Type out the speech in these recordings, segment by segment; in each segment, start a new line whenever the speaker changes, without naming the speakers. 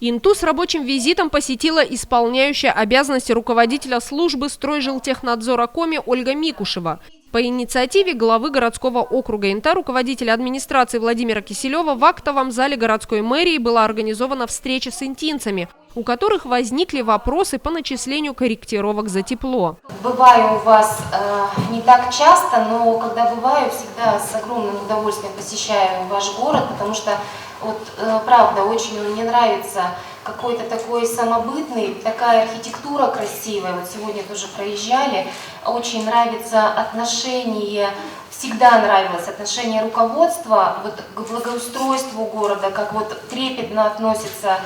Инту с рабочим визитом посетила исполняющая обязанности руководителя службы стройжилтехнадзора Коми Ольга Микушева. По инициативе главы городского округа Инта, руководителя администрации Владимира Киселева, в актовом зале городской мэрии была организована встреча с интинцами, у которых возникли вопросы по начислению корректировок за тепло.
Бываю у вас не так часто, но когда бываю, всегда с огромным удовольствием посещаю ваш город, потому что вот правда очень мне нравится какой-то такой самобытный, такая архитектура красивая. Вот сегодня тоже проезжали, очень нравится отношение, всегда нравилось отношение руководства вот к благоустройству города, как вот трепетно относятся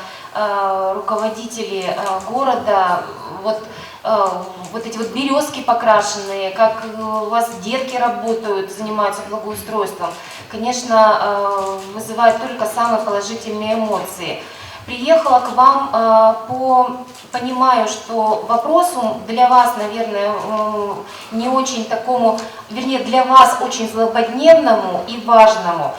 руководители города, вот эти вот березки покрашенные, как у вас детки работают, занимаются благоустройством, конечно, вызывает только самые положительные эмоции. Приехала к вам, понимаю, что вопросу для вас, наверное, не очень такому, вернее, для вас очень злободневному и важному.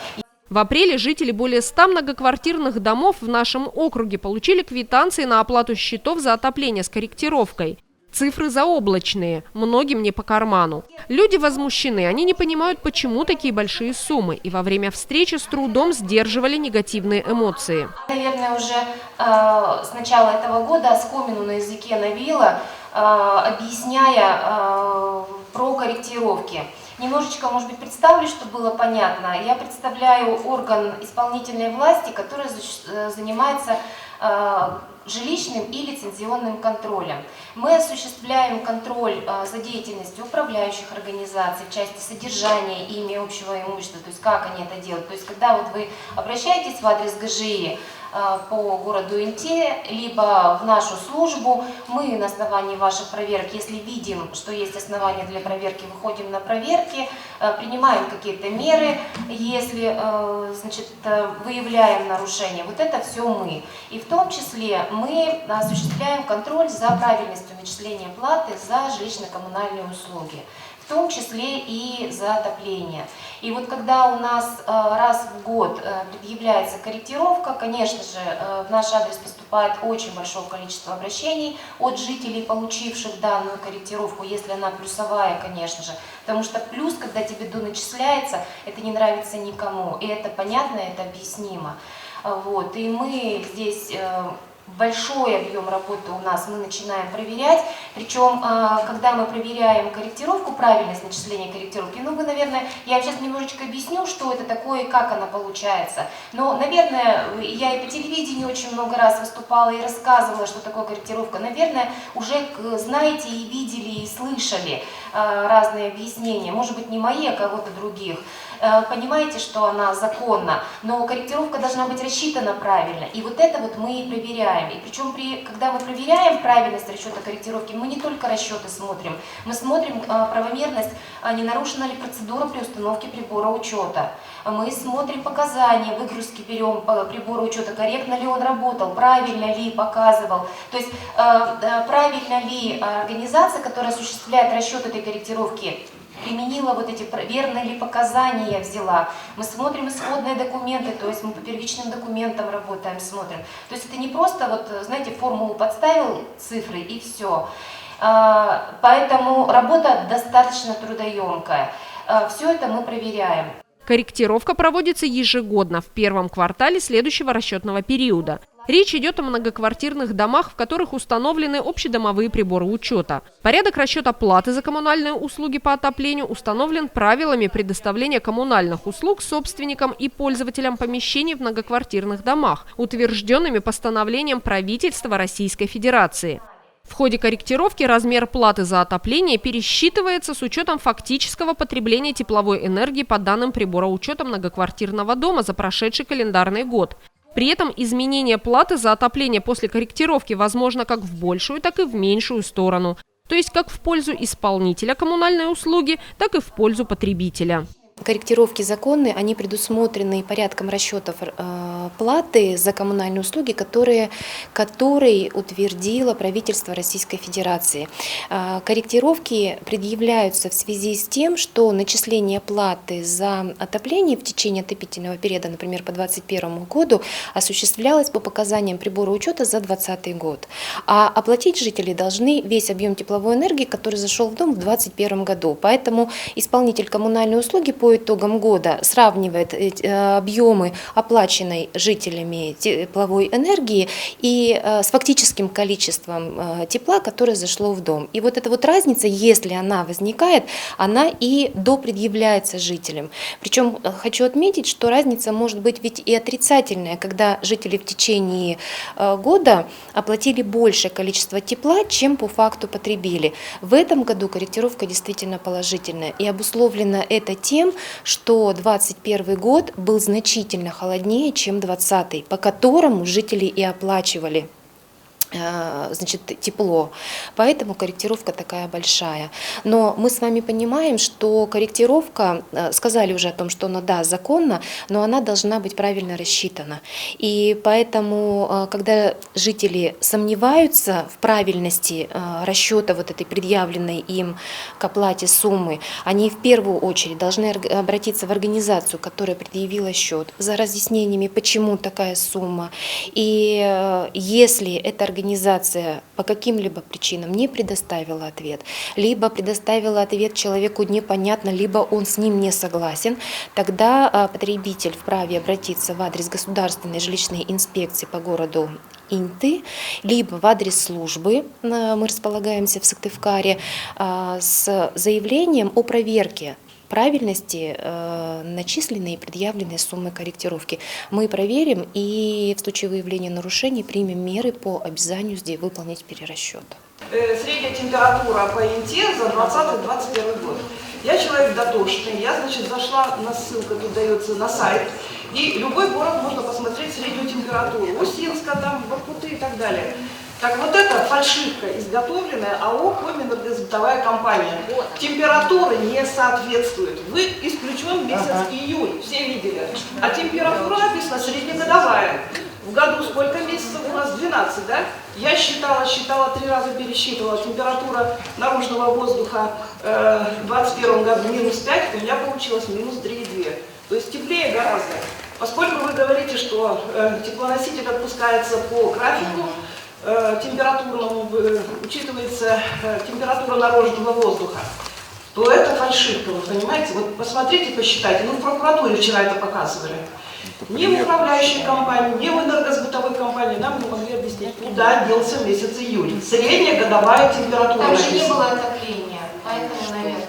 В апреле жители более 100 многоквартирных домов в нашем округе получили квитанции на оплату счетов за отопление с корректировкой. Цифры заоблачные, многим не по карману. Люди возмущены, они не понимают, почему такие большие суммы, и во время встречи с трудом сдерживали негативные эмоции.
Наверное, уже с начала этого года оскомину на языке навила, объясняя про корректировки. Немножечко, может быть, представлю, чтобы было понятно. Я представляю орган исполнительной власти, который занимается жилищным и лицензионным контролем. Мы осуществляем контроль за деятельностью управляющих организаций в части содержания ими общего имущества, то есть как они это делают. То есть когда вот вы обращаетесь в адрес ГЖИ по городу Инте, либо в нашу службу, мы на основании ваших проверок, если видим, что есть основания для проверки, выходим на проверки, принимаем какие-то меры, если выявляем нарушения. Вот это все мы. И в том числе мы осуществляем контроль за правильностью начисления платы за жилищно-коммунальные услуги, в том числе и за отопление. И вот когда у нас раз в год предъявляется корректировка, конечно же, в наш адрес поступает очень большое количество обращений от жителей, получивших данную корректировку, если она плюсовая, конечно же, потому что плюс, когда тебе доначисляется, это не нравится никому, и это понятно, это объяснимо. Вот. И мы здесь большой объем работы у нас мы начинаем проверять, причем, когда мы проверяем корректировку, правильность начисления корректировки, ну, вы, наверное, я сейчас немножечко объясню, что это такое и как она получается, но, наверное, я и по телевидению очень много раз выступала и рассказывала, что такое корректировка, наверное, уже знаете и видели, и слышали разные объяснения, может быть, не мои, а кого-то других. Понимаете, что она законна, но корректировка должна быть рассчитана правильно, и вот это вот мы и проверяем. И причем, когда мы проверяем правильность расчета корректировки, мы не только расчеты смотрим, мы смотрим правомерность, не нарушена ли процедура при установке прибора учета. Мы смотрим показания, выгрузки берем прибора учета, корректно ли он работал, правильно ли показывал. То есть правильно ли организация, которая осуществляет расчет этой корректировки, применила вот эти, верные ли показания взяла. Мы смотрим исходные документы, то есть мы по первичным документам работаем, смотрим. То есть это не просто, вот, знаете, формулу подставил, цифры и все. Поэтому работа достаточно трудоемкая. Все это мы проверяем.
Корректировка проводится ежегодно в первом квартале следующего расчетного периода. Речь идет о многоквартирных домах, в которых установлены общедомовые приборы учета. Порядок расчета платы за коммунальные услуги по отоплению установлен правилами предоставления коммунальных услуг собственникам и пользователям помещений в многоквартирных домах, утвержденными постановлением правительства Российской Федерации. В ходе корректировки размер платы за отопление пересчитывается с учетом фактического потребления тепловой энергии по данным прибороучета многоквартирного дома за прошедший календарный год. При этом изменение платы за отопление после корректировки возможно как в большую, так и в меньшую сторону. То есть как в пользу исполнителя коммунальной услуги, так и в пользу потребителя.
корректировки законные, они предусмотрены порядком расчетов платы за коммунальные услуги, который утвердило правительство Российской Федерации. Корректировки предъявляются в связи с тем, что начисление платы за отопление в течение отопительного периода, например, по 2021 году, осуществлялось по показаниям прибора учета за 2020 год. А оплатить жители должны весь объем тепловой энергии, который зашел в дом в 2021 году. Поэтому исполнитель коммунальной услуги по итогам года сравнивает объемы оплаченной жителями тепловой энергии и с фактическим количеством тепла, которое зашло в дом. И вот эта вот разница, если она возникает, она и допредъявляется жителям. Причем хочу отметить, что разница может быть ведь и отрицательная, когда жители в течение года оплатили большее количество тепла, чем по факту потребили. В этом году корректировка действительно положительная, и обусловлено это тем, что 2021 год был значительно холоднее, чем 2020, по которому жители и оплачивали тепло. Поэтому корректировка такая большая. Но мы с вами понимаем, что корректировка, сказали уже о том, что она, да, законна, но она должна быть правильно рассчитана. И поэтому, когда жители сомневаются в правильности расчета вот этой предъявленной им к оплате суммы, они в первую очередь должны обратиться в организацию, которая предъявила счет, за разъяснениями, почему такая сумма. И если эта организация по каким-либо причинам не предоставила ответ, либо предоставила ответ человеку непонятно, либо он с ним не согласен, тогда потребитель вправе обратиться в адрес Государственной жилищной инспекции по городу Инты, либо в адрес службы, мы располагаемся в Сыктывкаре, с заявлением о проверке правильности начисленной и предъявленной суммы корректировки. Мы проверим и в случае выявления нарушений примем меры по обязанию выполнить перерасчет.
Средняя температура по Инте за 2020-2021 год. Я человек дотошный, я, зашла на ссылку, тут дается на сайт, и любой город можно посмотреть среднюю температуру, Усинска, там, Воркуты и так далее. Так вот это фальшивка, изготовленная АО «Комэнергосбытовая компания». Температура не соответствует. Вы исключен месяц июль, все видели. А температура написана среднегодовая. В году сколько месяцев у нас? 12, да? Я считала, 3 раза пересчитывала. Температура наружного воздуха в 2021 году -5, у меня получилось -3,2. То есть теплее гораздо. Поскольку вы говорите, что теплоноситель отпускается по графику, температурному, учитывается температура наружного воздуха, то это фальшивка, вы понимаете? Вот посмотрите, посчитайте. Ну, в прокуратуре вчера это показывали. Ни в управляющей компании, ни в энергосбытовой компании нам не могли объяснить, куда делся месяц июль. Средняя годовая температура.
Там же не было отопления, поэтому, наверное.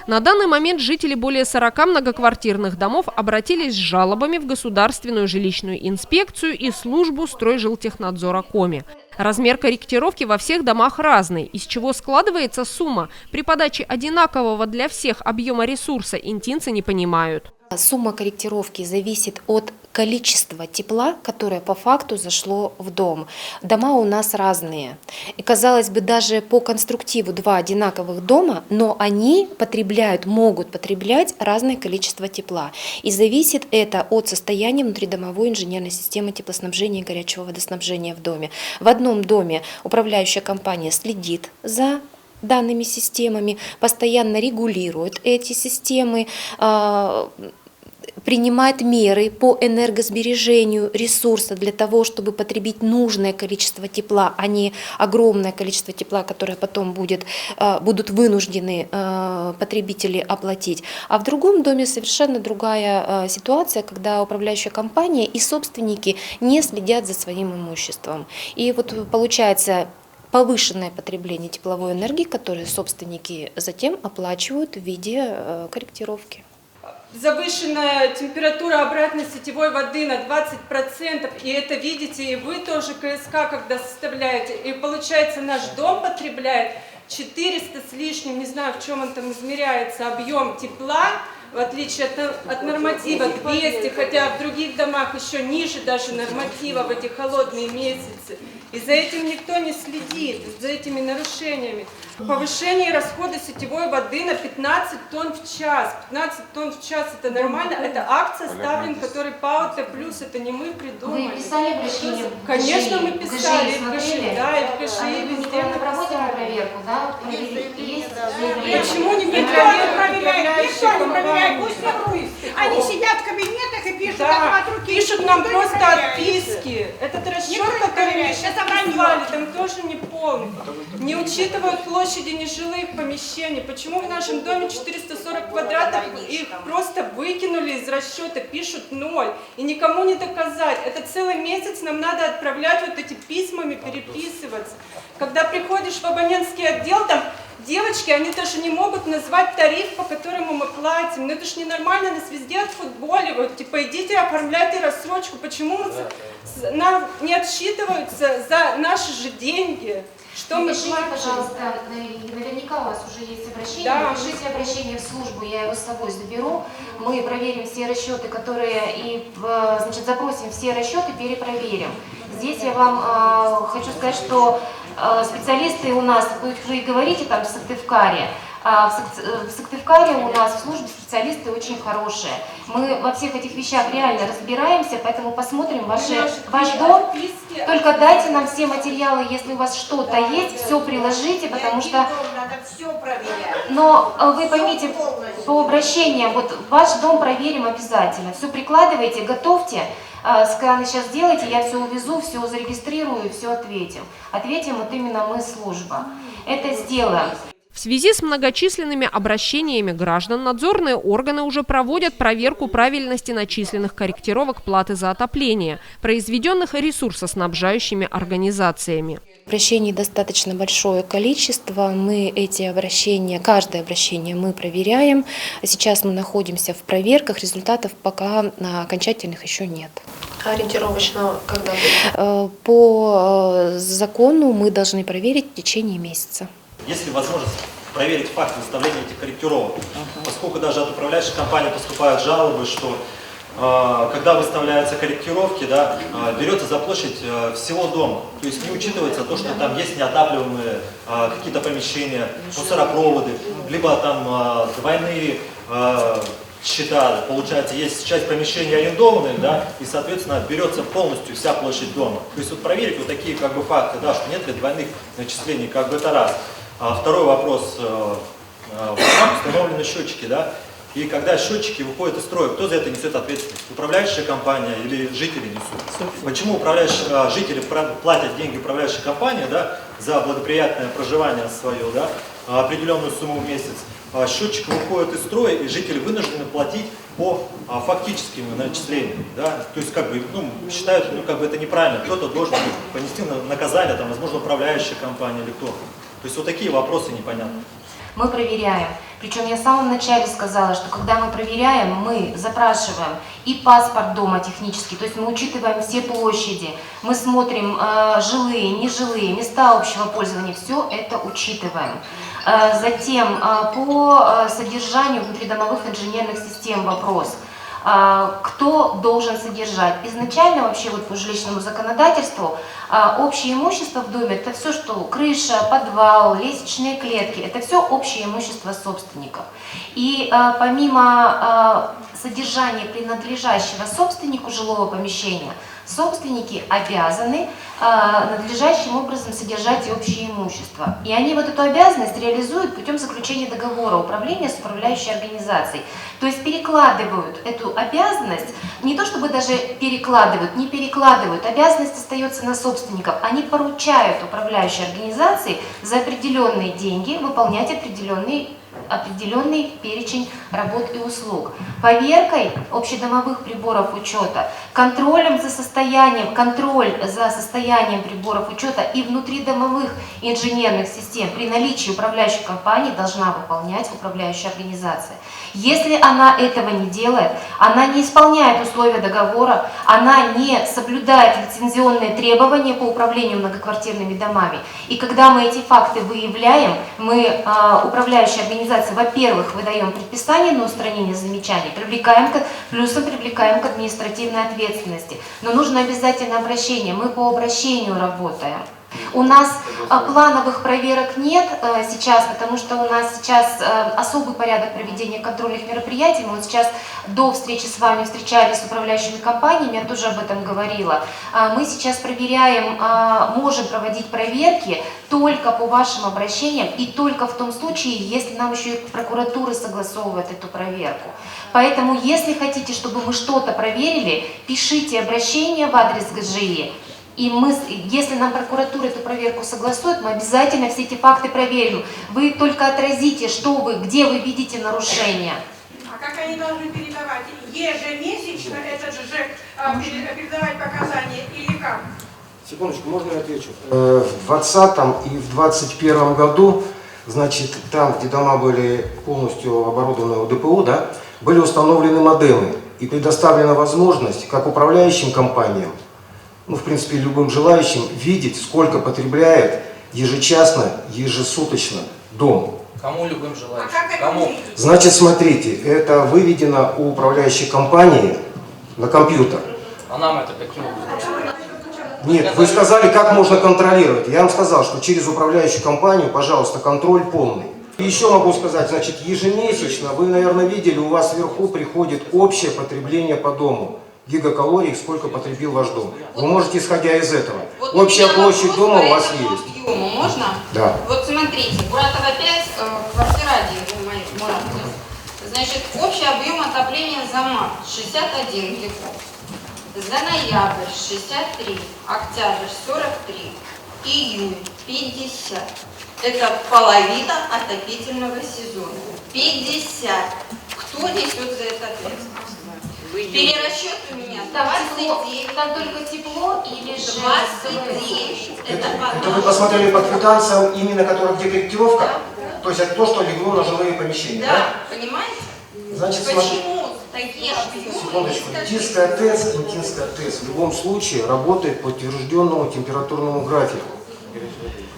На данный момент жители более 40 многоквартирных домов обратились с жалобами в Государственную жилищную инспекцию и службу Стройжилтехнадзора Коми. Размер корректировки во всех домах разный, из чего складывается сумма. При подаче одинакового для всех объема ресурса интинцы не понимают.
Сумма корректировки зависит от количества тепла, которое по факту зашло в дом. Дома у нас разные. И, казалось бы, даже по конструктиву два одинаковых дома, но они могут потреблять разное количество тепла. И зависит это от состояния внутридомовой инженерной системы теплоснабжения и горячего водоснабжения в доме. В одном доме управляющая компания следит за данными системами, постоянно регулирует эти системы, принимает меры по энергосбережению ресурса для того, чтобы потребить нужное количество тепла, а не огромное количество тепла, которое потом будут вынуждены потребители оплатить. А в другом доме совершенно другая ситуация, когда управляющая компания и собственники не следят за своим имуществом. И вот получается повышенное потребление тепловой энергии, которое собственники затем оплачивают в виде корректировки.
Завышенная температура обратной сетевой воды на 20%, и это видите и вы тоже, КСК, когда составляете, и получается наш дом потребляет 400 с лишним, не знаю, в чем он там измеряется, объем тепла, в отличие от норматива 200, хотя в других домах еще ниже даже норматива в эти холодные месяцы. И за этим никто не следит, за этими нарушениями. Повышение расхода сетевой воды на 15 тонн в час. 15 тонн в час – это нормально? Это акт составлен, который ПАО Т+, это не мы придумали.
Вы писали обращение в ГЖИ?
Конечно, мы писали,
в ГЖИ,
да, и в ГЖИ, везде мы
проводим
писали.
проверку, да? Есть заявление.
Почему не
Никто не проверяет, пусть воруют. Они сидят в кабинетах и пишут
Да,
от руки.
пишут нам
Никто не
просто
проверяет.
отписки. Этот расчет,
Никто не
который мне
проверяет,
сейчас
это вранье.
прислали, там тоже не полный. Не учитывают площади нежилых помещений. Почему в нашем доме 440 квадратов, их просто выкинули из расчета, пишут 0. И никому не доказать. Это целый месяц нам надо отправлять вот эти письмами, переписываться. Когда приходишь в абонентский отдел, там девочки, они даже не могут назвать тариф, по которому мы платим. Ну это ж ненормально, нас везде отфутболивают. Типа идите оформляйте рассрочку. Почему нам не отсчитываются за наши же деньги? Что мы
Напишите,
платим?
пожалуйста, наверняка у вас уже есть обращение.
Да.
Напишите обращение в службу, я его с собой заберу. Мы проверим все расчеты, которые и, значит, запросим все расчеты, перепроверим. Здесь я вам хочу сказать, что специалисты у нас, вы говорите там в Сыктывкаре, в Сыктывкаре у нас в службе специалисты очень хорошие. Мы во всех этих вещах реально разбираемся, поэтому посмотрим ваш дом. Только дайте нам все материалы, если у вас что-то есть, все приложите, потому что...
Надо все проверять.
Но вы поймите, по обращениям, вот ваш дом проверим обязательно. Все прикладывайте, готовьте, сканы сейчас сделайте, я все увезу, все зарегистрирую, все ответим. Ответим вот именно мы, служба. Это сделаем.
В связи с многочисленными обращениями граждан надзорные органы уже проводят проверку правильности начисленных корректировок платы за отопление, произведенных ресурсоснабжающими организациями.
Обращений достаточно большое количество. Мы эти обращения, каждое обращение мы проверяем. Сейчас мы находимся в проверках, результатов пока окончательных еще нет.
Ориентировочно когда будет?
По закону мы должны проверить в течение месяца.
Есть ли возможность проверить факт выставления этих корректировок? Поскольку даже от управляющей компании поступают жалобы, что когда выставляются корректировки, да, берется за площадь всего дома. То есть не учитывается то, что там есть неотапливаемые какие-то помещения, мусоропроводы, либо там двойные счета, получается, есть часть помещений арендованных, да, и, соответственно, берется полностью вся площадь дома. То есть вот проверить вот такие как бы факты, да, что нет ли двойных начислений, как бы это раз. Второй вопрос. Установлены счетчики, да, и когда счетчики выходят из строя, кто за это несет ответственность? Управляющая компания или жители несут? Почему жители платят деньги управляющей компании, да, за благоприятное проживание свое, да, определенную сумму в месяц? Счетчик выходит из строя, и жители вынуждены платить по фактическим начислениям, да, то есть как бы, ну, считают, ну, как бы это неправильно, кто-то должен понести наказание, там, возможно, управляющая компания или кто. То есть вот такие вопросы непонятны.
Мы проверяем. Причем я в самом начале сказала, что когда мы проверяем, мы запрашиваем и паспорт дома технический, то есть мы учитываем все площади, мы смотрим жилые, нежилые, места общего пользования, все это учитываем. Затем по содержанию внутридомовых инженерных систем вопрос. Кто должен содержать? Изначально вообще вот по жилищному законодательству общее имущество в доме – это все, что крыша, подвал, лестничные клетки – это все общее имущество собственников. И помимо содержания принадлежащего собственнику жилого помещения, собственники обязаны надлежащим образом содержать и общее имущество. И они вот эту обязанность реализуют путем заключения договора управления с управляющей организацией. То есть перекладывают эту обязанность, не то чтобы даже перекладывают, не перекладывают, обязанность остается на собственников. Они поручают управляющей организации за определенные деньги выполнять определенный перечень работ и услуг. Поверкой общедомовых приборов учета, контроль за состоянием приборов учета и внутридомовых инженерных систем при наличии управляющей компании должна выполнять управляющая организация. Если она этого не делает, она не исполняет условия договора, она не соблюдает лицензионные требования по управлению многоквартирными домами. И когда мы эти факты выявляем, мы, управляющая организация, во-первых, выдаем предписание на устранение замечаний, привлекаем к административной ответственности. Но нужно обязательно обращение. Мы по обращению работаем. У нас плановых проверок нет сейчас, потому что у нас сейчас особый порядок проведения контрольных мероприятий. Мы вот сейчас до встречи с вами встречались с управляющими компаниями, я тоже об этом говорила. Мы сейчас проверяем, можем проводить проверки только по вашим обращениям и только в том случае, если нам еще и прокуратура согласовывает эту проверку. Поэтому, если хотите, чтобы мы что-то проверили, пишите обращение в адрес ГЖИ. И мы, если нам прокуратура эту проверку согласует, мы обязательно все эти факты проверим. Вы только отразите, что вы, где вы видите нарушения.
А как они должны передавать? Ежемесячно этот же ЖЭК передавать показания или как?
Секундочку, можно я отвечу? В 2020 и в 2021 году, значит, там, где дома были полностью оборудованы ОДПУ, да, были установлены модемы и предоставлена возможность как управляющим компаниям, ну, в принципе, любым желающим, видеть, сколько потребляет ежечасно, ежесуточно дом.
Кому любым желающим?
А как это
Кому?
видите?
Значит, смотрите, это выведено у управляющей компании на компьютер.
А нам это каким образом?
Нет, вы сказали, как можно контролировать. Я вам сказал, что через управляющую компанию, пожалуйста, контроль полный. И еще могу сказать, значит, ежемесячно, вы, наверное, видели, у вас вверху приходит общее потребление по дому. Гигакалорий, сколько потребил ваш дом. Вы можете, исходя из этого.
Вот
Общая площадь дома у вас есть.
Объему можно?
Да.
Вот смотрите, Буратова 5, квартира 1, мой адрес. Значит, общий объем отопления за март 61 гигаватт. За ноябрь 63, октябрь 43, июнь 50. Это половина отопительного сезона. 50. Кто несет за это ответственность? Перерасчет у меня 29.
Там только тепло или же
29.
Это вы посмотрели по квитанциям, именно где корректировка?
Да.
То есть это то, что легло на жилые помещения, да?
Да, понимаете?
Значит, смотрите.
Почему такие объемы?
Секундочку. Интинская ТЭЦ в любом случае работает по утвержденному температурному графику.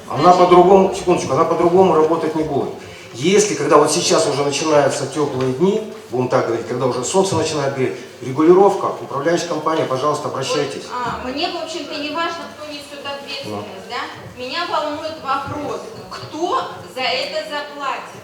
Она по-другому, секундочку, она по-другому работать не будет. Если, когда вот сейчас уже начинаются теплые дни, будем так говорить, когда уже солнце начинает греть, регулировка, управляющая компания, пожалуйста, обращайтесь.
Мне, в общем-то, не важно, кто несет ответственность, да? Меня волнует вопрос, кто за это заплатит?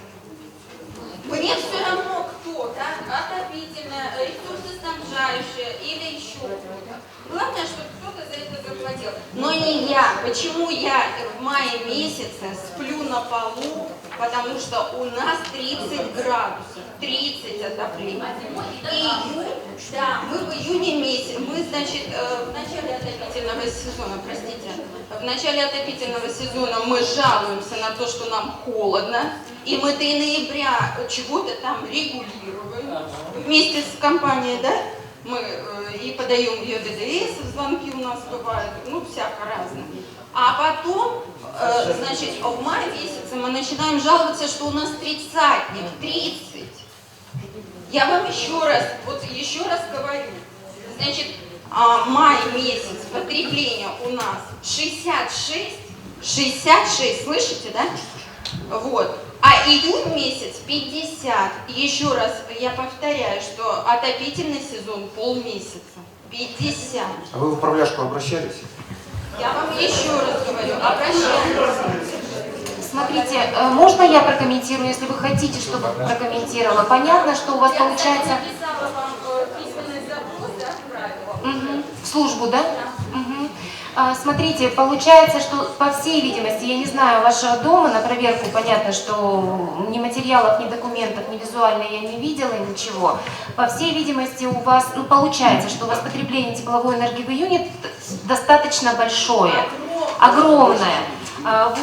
Мне все равно кто, да? Отопительная, ресурсоснабжающая или еще кто-то. Главное, чтобы кто-то за это заплатил. Но не я. Почему я в мае месяце сплю на полу? Потому что у нас 30 градусов, 30 отопления. Июнь, да, мы в июне месяце, мы, значит, в начале отопительного сезона, в начале отопительного сезона мы жалуемся на то, что нам холодно, и мы до ноября чего-то там регулируем вместе с компанией, да? Мы и подаем ее ДДС, звонки у нас бывают, ну, всяко разное. А потом, значит, в мае месяце мы начинаем жаловаться, что у нас 30-ник, 30. Я вам еще раз говорю, значит, май месяц потребление у нас 66, слышите, да? Вот. А июнь месяц 50. Еще раз я повторяю, что отопительный сезон полмесяца. 50.
А вы в управляшку обращались?
Я вам еще раз говорю, обращайтесь.
Смотрите, можно я прокомментирую, если вы хотите, чтобы прокомментировала? Понятно, что у вас получается...
Я написала вам письменный запрос, да, отправила.
В службу, да? Угу. Смотрите, получается, что по всей видимости, я не знаю вашего дома, на проверку понятно, что ни материалов, ни документов, ни визуально я не видела, ничего. По всей видимости у вас, получается, что у вас потребление тепловой энергии в июне достаточно большое, огромное.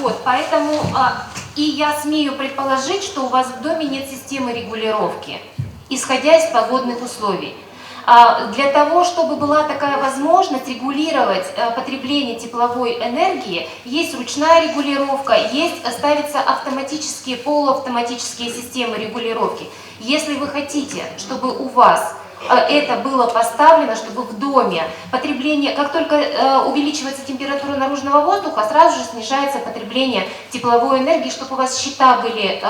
Вот, поэтому и я смею предположить, что у вас в доме нет системы регулировки, исходя из погодных условий. Для того, чтобы была такая возможность регулировать потребление тепловой энергии, есть ручная регулировка, ставятся автоматические, полуавтоматические системы регулировки. Если вы хотите, чтобы у вас это было поставлено, чтобы в доме потребление, как только увеличивается температура наружного воздуха, сразу же снижается потребление тепловой энергии, чтобы у вас счета были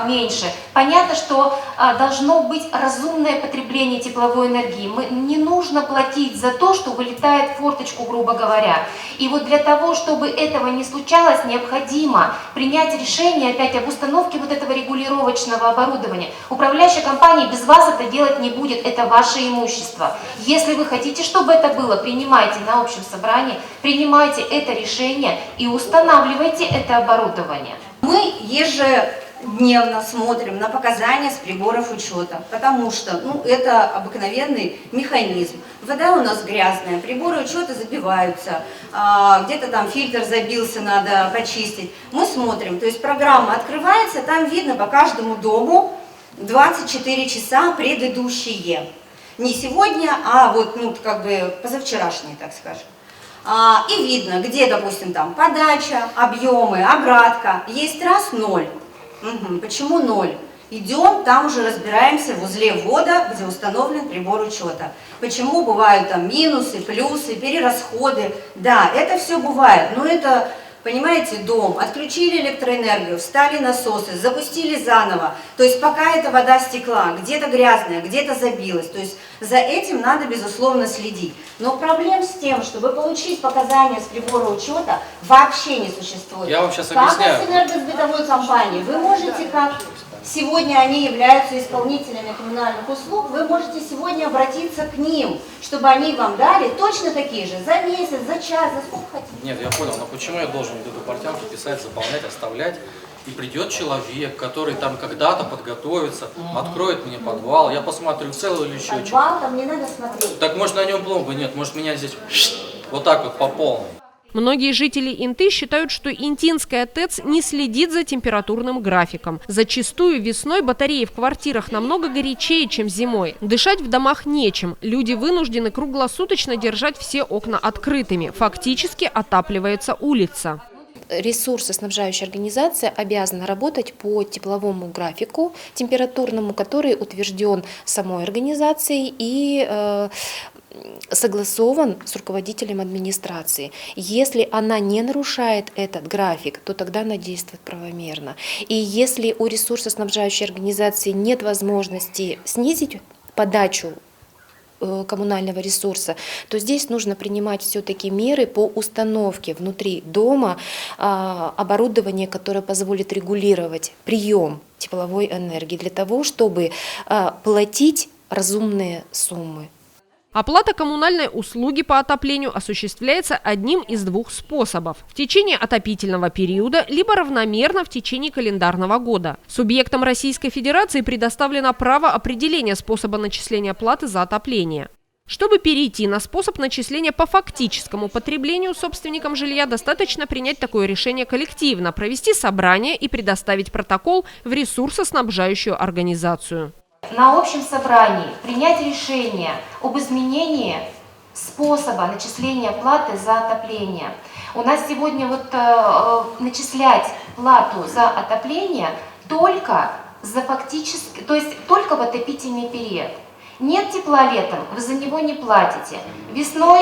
меньше. Понятно, что должно быть разумное потребление тепловой энергии. Не нужно платить за то, что вылетает в форточку, грубо говоря. И вот для того, чтобы этого не случалось, необходимо принять решение опять об установке вот этого регулировочного оборудования. Управляющая компания без вас это делать не будет. Это ваше имущество. Если вы хотите, чтобы это было, принимайте на общем собрании, принимайте это решение и устанавливайте это оборудование.
Мы ежедневно смотрим на показания с приборов учета, потому что это обыкновенный механизм. Вода у нас грязная, приборы учета забиваются, где-то там фильтр забился, надо почистить. Мы смотрим, то есть программа открывается, там видно по каждому дому 24 часа предыдущие. Не сегодня, а вот позавчерашние, так скажем. И видно, где, допустим, там подача, объемы, обратка. Есть раз 0. Почему 0? Идем, там уже разбираемся в узле ввода, где установлен прибор учета. Почему бывают там минусы, плюсы, перерасходы? Да, это все бывает, но это... Понимаете, дом, отключили электроэнергию, встали насосы, запустили заново. То есть пока эта вода стекла, где-то грязная, где-то забилась. То есть за этим надо, безусловно, следить. Но проблем с тем, чтобы получить показания с прибора учета, вообще не существует.
Я вам сейчас объясняю.
Как с энергосбытовой компанией, вы можете, как сегодня они являются исполнителями коммунальных услуг, вы можете сегодня обратиться к ним, чтобы они вам дали точно такие же за месяц, за час, за сколько хотите.
Нет, я понял, но почему я должен вот эту портянку писать, заполнять, оставлять? И придет человек, который там когда-то подготовится, откроет мне подвал, я посмотрю, целый ли счетчик.
Подвал там не надо смотреть.
Так может на нем пломбы нет, может меня здесь вот так вот по полной.
Многие жители Инты считают, что Интинская ТЭЦ не следит за температурным графиком. Зачастую весной батареи в квартирах намного горячее, чем зимой. Дышать в домах нечем. Люди вынуждены круглосуточно держать все окна открытыми. Фактически отапливается улица.
Ресурсоснабжающая организация обязана работать по тепловому графику температурному, который утвержден самой организацией и согласован с руководителем администрации. Если она не нарушает этот график, то тогда она действует правомерно. И если у ресурсоснабжающей организации нет возможности снизить подачу коммунального ресурса, то здесь нужно принимать все-таки меры по установке внутри дома оборудования, которое позволит регулировать прием тепловой энергии для того, чтобы платить разумные суммы.
Оплата коммунальной услуги по отоплению осуществляется одним из двух способов – в течение отопительного периода, либо равномерно в течение календарного года. Субъектам Российской Федерации предоставлено право определения способа начисления платы за отопление. Чтобы перейти на способ начисления по фактическому потреблению собственникам жилья, достаточно принять такое решение коллективно, провести собрание и предоставить протокол в ресурсоснабжающую организацию.
На общем собрании принять решение об изменении способа начисления платы за отопление. У нас сегодня начислять плату за отопление только за фактически, то есть только в отопительный период. Нет тепла летом, вы за него не платите. Весной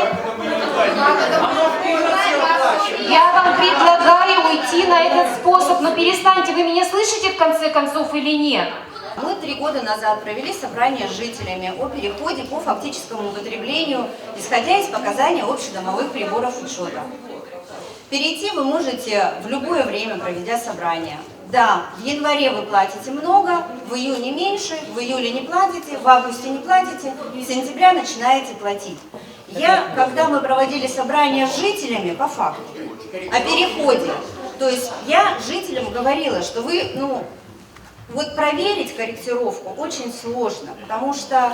я вам предлагаю уйти на этот способ, но перестаньте, вы меня слышите в конце концов или нет?
Мы 3 года назад провели собрание с жителями о переходе по фактическому употреблению, исходя из показаний общедомовых приборов учета. Перейти вы можете в любое время, проведя собрание. Да, в январе вы платите много, в июне меньше, в июле не платите, в августе не платите, с сентября начинаете платить. Когда мы проводили собрание с жителями по факту о переходе, то есть я жителям говорила, что вы, проверить корректировку очень сложно, потому что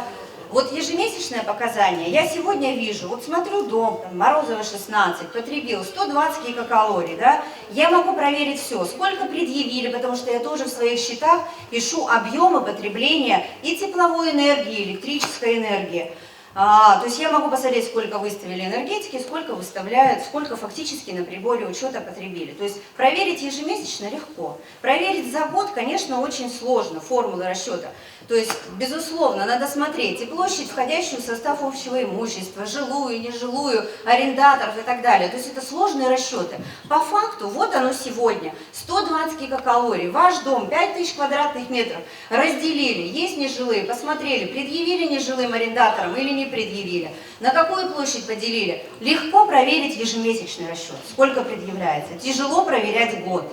ежемесячное показание, я сегодня вижу, смотрю дом, Морозова 16, потребил 120 гигакалорий, да, я могу проверить все, сколько предъявили, потому что я тоже в своих счетах пишу объемы потребления и тепловой энергии, и электрической энергии. То есть я могу посмотреть, сколько выставили энергетики, сколько выставляют, сколько фактически на приборе учета потребили. То есть проверить ежемесячно легко. Проверить за год, конечно, очень сложно, формулы расчета. То есть, безусловно, надо смотреть и площадь, входящую в состав общего имущества, жилую, нежилую, арендаторов и так далее. То есть это сложные расчеты. По факту, вот оно сегодня, 120 гигакалорий, ваш дом, 5000 квадратных метров, разделили, есть нежилые, посмотрели, предъявили нежилым арендаторам или не предъявили, на какую площадь поделили. Легко проверить ежемесячный расчет, сколько предъявляется, тяжело проверять год.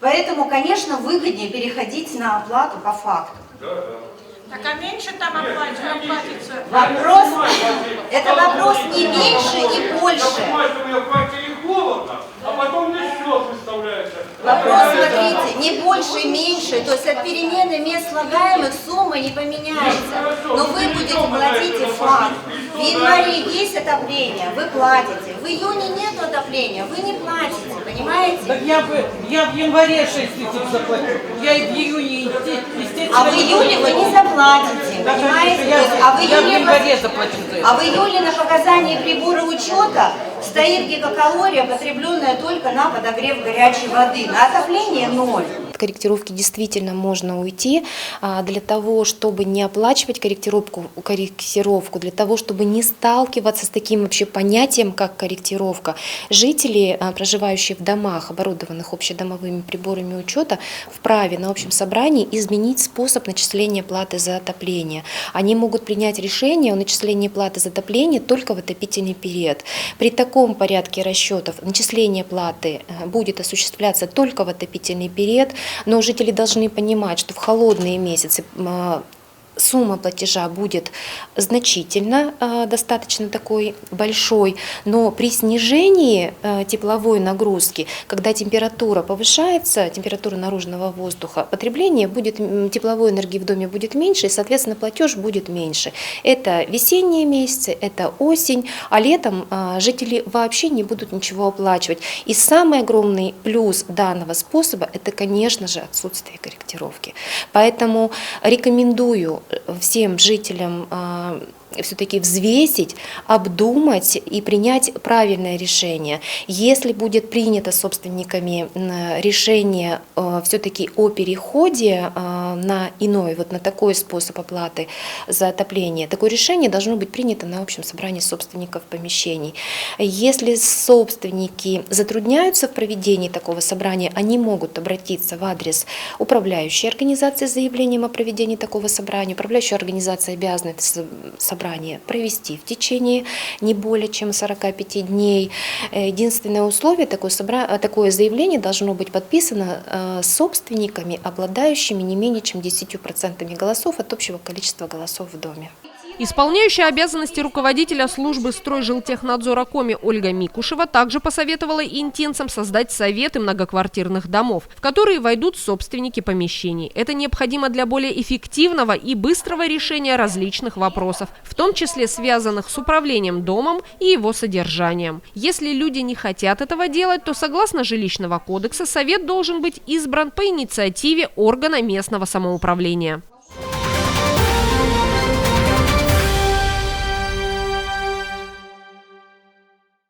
Поэтому, конечно, выгоднее переходить на оплату по факту.
Так а меньше там оплатится?
Вопрос, это вопрос не меньше и больше. Вопрос, смотрите, не больше и меньше, то есть от перемены мест слагаемых сумма не поменяется. Но вы будете платить и факт. В январе есть отопление, вы платите. В июне нет отопления, вы не платите, понимаете?
Так я в январе 6 тысяч заплатил, я и в июне, естественно...
А в июле вы не заплатите, понимаете? А в июле на показании прибора учета стоит гигакалория, потребленная только на подогрев горячей воды, на отопление 0.
От корректировки действительно можно уйти для того, чтобы не оплачивать корректировку, для того, чтобы не сталкиваться с таким вообще понятием, как корректировка. Жители, проживающие в домах, оборудованных общедомовыми приборами учета, вправе на общем собрании изменить способ начисления платы за отопление. Они могут принять решение о начислении платы за отопление только в отопительный период. При таком порядке расчетов начисление платы будет осуществляться только в отопительный период, но жители должны понимать, что в холодные месяцы сумма платежа будет значительно, достаточно такой большой, но при снижении тепловой нагрузки, когда температура повышается, температура наружного воздуха, потребление тепловой энергии в доме будет меньше, и, соответственно, платеж будет меньше. Это весенние месяцы, это осень, а летом жители вообще не будут ничего оплачивать. И самый огромный плюс данного способа – это, конечно же, отсутствие корректировки. Поэтому рекомендую всем жителям все-таки взвесить, обдумать и принять правильное решение. Если будет принято собственниками решение все-таки о переходе на иной, на такой способ оплаты за отопление, такое решение должно быть принято на общем собрании собственников помещений. Если собственники затрудняются в проведении такого собрания, они могут обратиться в адрес управляющей организации с заявлением о проведении такого собрания. Управляющая организация обязана это собрание провести в течение не более чем 45 дней. Единственное условие, такое заявление должно быть подписано собственниками, обладающими не менее чем 10% голосов от общего количества голосов в доме.
Исполняющая обязанности руководителя службы стройжилтехнадзора Коми Ольга Микушева также посоветовала интенцам создать советы многоквартирных домов, в которые войдут собственники помещений. Это необходимо для более эффективного и быстрого решения различных вопросов, в том числе связанных с управлением домом и его содержанием. Если люди не хотят этого делать, то согласно Жилищного кодекса совет должен быть избран по инициативе органа местного самоуправления.